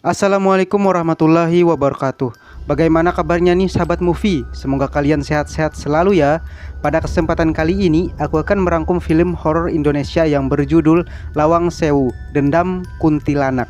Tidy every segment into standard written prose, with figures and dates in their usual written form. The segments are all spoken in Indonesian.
Assalamualaikum warahmatullahi wabarakatuh. Bagaimana kabarnya nih sahabat movie? Semoga kalian sehat-sehat selalu ya. Pada kesempatan kali ini aku akan merangkum film horor Indonesia yang berjudul Lawang Sewu, Dendam Kuntilanak.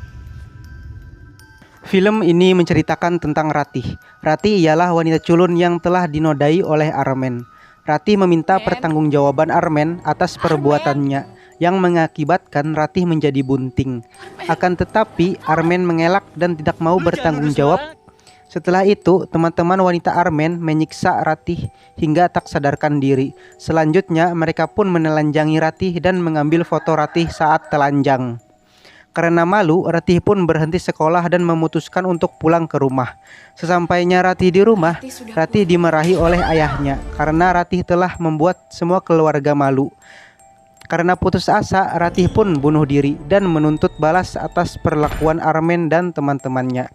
Film ini menceritakan tentang Ratih. Ratih ialah wanita culun yang telah dinodai oleh Armen. Ratih meminta pertanggungjawaban Armen atas perbuatannya yang mengakibatkan Ratih menjadi bunting. Akan tetapi Armen mengelak dan tidak mau bertanggung jawab. Setelah itu, teman-teman wanita Armen menyiksa Ratih hingga tak sadarkan diri. Selanjutnya, mereka pun menelanjangi Ratih dan mengambil foto Ratih saat telanjang. Karena malu, Ratih pun berhenti sekolah dan memutuskan untuk pulang ke rumah. Sesampainya Ratih di rumah, Ratih dimarahi oleh ayahnya karena Ratih telah membuat semua keluarga malu. Karena putus asa, Ratih pun bunuh diri dan menuntut balas atas perlakuan Armen dan teman-temannya.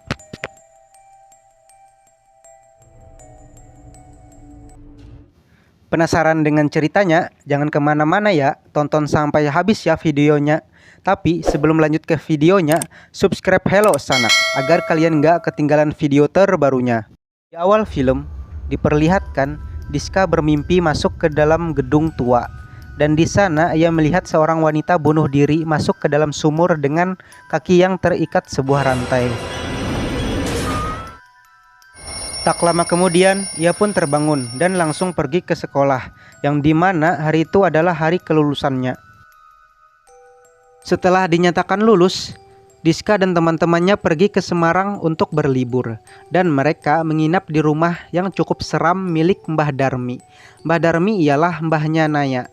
Penasaran dengan ceritanya? Jangan kemana-mana ya, tonton sampai habis ya videonya. Tapi sebelum lanjut ke videonya, subscribe Hello Sanak agar kalian nggak ketinggalan video terbarunya. Di awal film, diperlihatkan Diska bermimpi masuk ke dalam gedung tua. Dan di sana ia melihat seorang wanita bunuh diri masuk ke dalam sumur dengan kaki yang terikat sebuah rantai. Tak lama kemudian, ia pun terbangun dan langsung pergi ke sekolah, yang dimana hari itu adalah hari kelulusannya. Setelah dinyatakan lulus, Diska dan teman-temannya pergi ke Semarang untuk berlibur, dan mereka menginap di rumah yang cukup seram milik Mbah Darmi. Mbah Darmi ialah mbahnya Naya.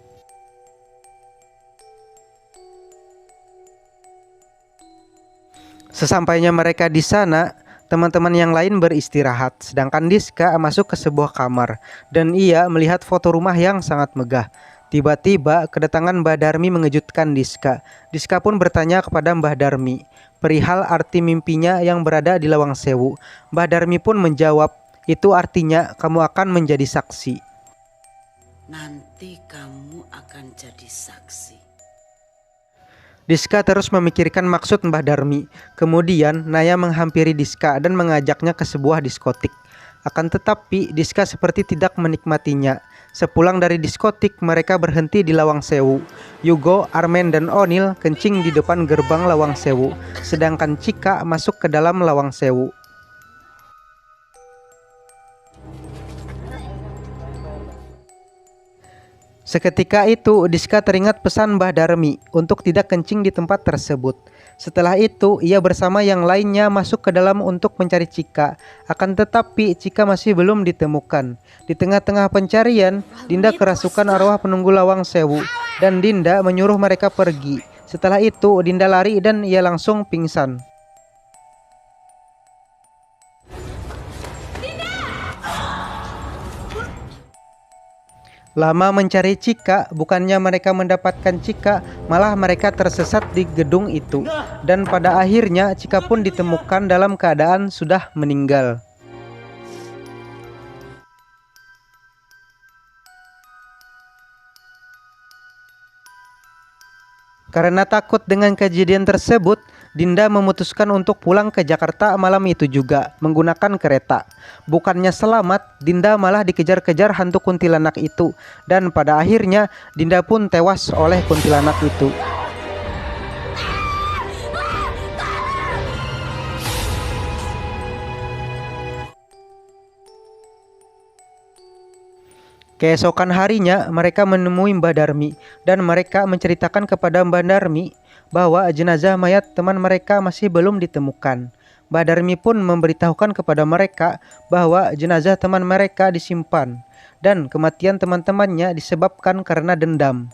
Sesampainya mereka di sana, teman-teman yang lain beristirahat, sedangkan Diska masuk ke sebuah kamar dan ia melihat foto rumah yang sangat megah. Tiba-tiba kedatangan Mbah Darmi mengejutkan Diska. Diska pun bertanya kepada Mbah Darmi perihal arti mimpinya yang berada di Lawang Sewu. Mbah Darmi pun menjawab, itu artinya kamu akan menjadi saksi. Nanti kamu akan jadi saksi. Diska terus memikirkan maksud Mbah Darmi. Kemudian Naya menghampiri Diska dan mengajaknya ke sebuah diskotik. Akan tetapi Diska seperti tidak menikmatinya. Sepulang dari diskotik, mereka berhenti di Lawang Sewu. Yugo, Armen, dan Onil kencing di depan gerbang Lawang Sewu, sedangkan Cika masuk ke dalam Lawang Sewu. Seketika itu, Diska teringat pesan Mbah Darmi untuk tidak kencing di tempat tersebut. Setelah itu, ia bersama yang lainnya masuk ke dalam untuk mencari Cika. Akan tetapi, Cika masih belum ditemukan. Di tengah-tengah pencarian, Dinda kerasukan arwah penunggu Lawang Sewu, dan Dinda menyuruh mereka pergi. Setelah itu, Dinda lari dan ia langsung pingsan. Lama mencari Cika, bukannya mereka mendapatkan Cika, malah mereka tersesat di gedung itu. Dan pada akhirnya Cika pun ditemukan dalam keadaan sudah meninggal. Karena takut dengan kejadian tersebut, Dinda memutuskan untuk pulang ke Jakarta malam itu juga menggunakan kereta. Bukannya selamat, Dinda malah dikejar-kejar hantu kuntilanak itu. Dan pada akhirnya Dinda pun tewas oleh kuntilanak itu. Keesokan harinya mereka menemui Mbah Darmi dan mereka menceritakan kepada Mbah Darmi bahwa jenazah mayat teman mereka masih belum ditemukan. Mbah Darmi pun memberitahukan kepada mereka bahwa jenazah teman mereka disimpan dan kematian teman-temannya disebabkan karena dendam.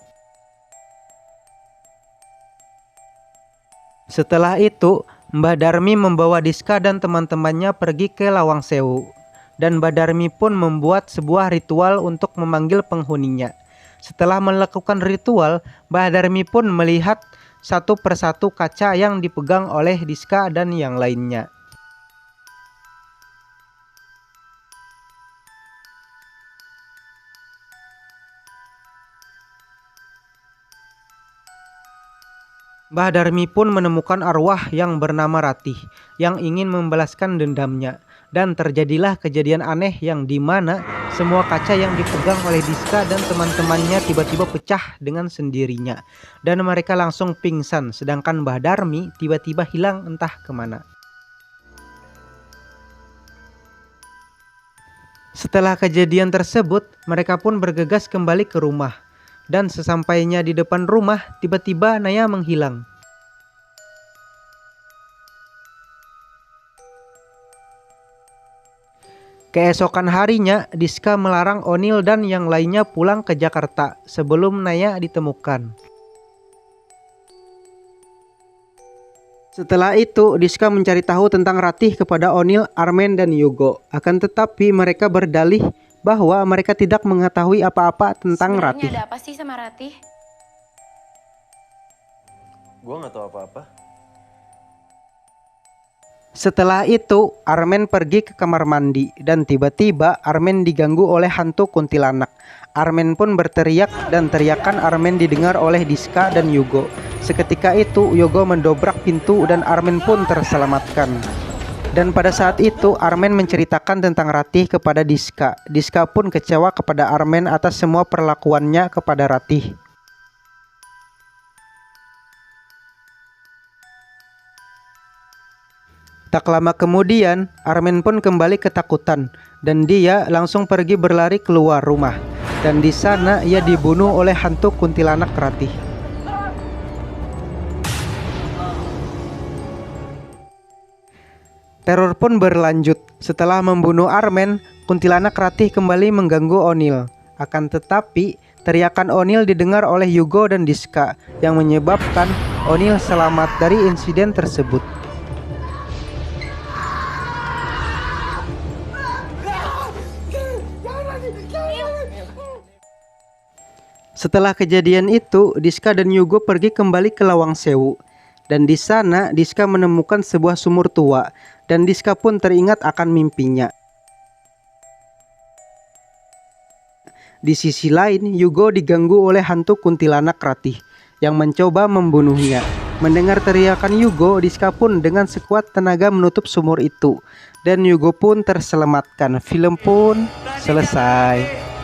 Setelah itu, Mbah Darmi membawa Diska dan teman-temannya pergi ke Lawang Sewu. Dan Mbah Darmi pun membuat sebuah ritual untuk memanggil penghuninya. Setelah melakukan ritual, Mbah Darmi pun melihat satu persatu kaca yang dipegang oleh Diska dan yang lainnya. Mbah Darmi pun menemukan arwah yang bernama Ratih yang ingin membalaskan dendamnya. Dan terjadilah kejadian aneh yang dimana semua kaca yang dipegang oleh Diska dan teman-temannya tiba-tiba pecah dengan sendirinya. Dan mereka langsung pingsan, sedangkan Mbah Darmi tiba-tiba hilang entah kemana. Setelah kejadian tersebut, mereka pun bergegas kembali ke rumah. Dan sesampainya di depan rumah, tiba-tiba Naya menghilang. Keesokan harinya, Diska melarang Onil dan yang lainnya pulang ke Jakarta sebelum Naya ditemukan. Setelah itu, Diska mencari tahu tentang Ratih kepada Onil, Armen, dan Yugo. Akan tetapi mereka berdalih bahwa mereka tidak mengetahui apa-apa tentang Ratih. Sebenarnya ada apa sih sama Ratih? Gue gak tahu apa-apa. Setelah itu, Armen pergi ke kamar mandi dan tiba-tiba Armen diganggu oleh hantu kuntilanak. Armen pun berteriak dan teriakan Armen didengar oleh Diska dan Yugo. Seketika itu, Yugo mendobrak pintu dan Armen pun terselamatkan. Dan pada saat itu, Armen menceritakan tentang Ratih kepada Diska. Diska pun kecewa kepada Armen atas semua perlakuannya kepada Ratih. Tak lama kemudian, Armen pun kembali ketakutan dan dia langsung pergi berlari keluar rumah. Dan di sana ia dibunuh oleh hantu kuntilanak Ratih. Teror pun berlanjut. Setelah membunuh Armen, kuntilanak Ratih kembali mengganggu Onil. Akan tetapi, teriakan Onil didengar oleh Yugo dan Diska yang menyebabkan Onil selamat dari insiden tersebut. Setelah kejadian itu, Diska dan Yugo pergi kembali ke Lawang Sewu. Dan di sana, Diska menemukan sebuah sumur tua. Dan Diska pun teringat akan mimpinya. Di sisi lain, Yugo diganggu oleh hantu kuntilanak Ratih yang mencoba membunuhnya. Mendengar teriakan Yugo, Diska pun dengan sekuat tenaga menutup sumur itu. Dan Yugo pun terselamatkan. Film pun selesai.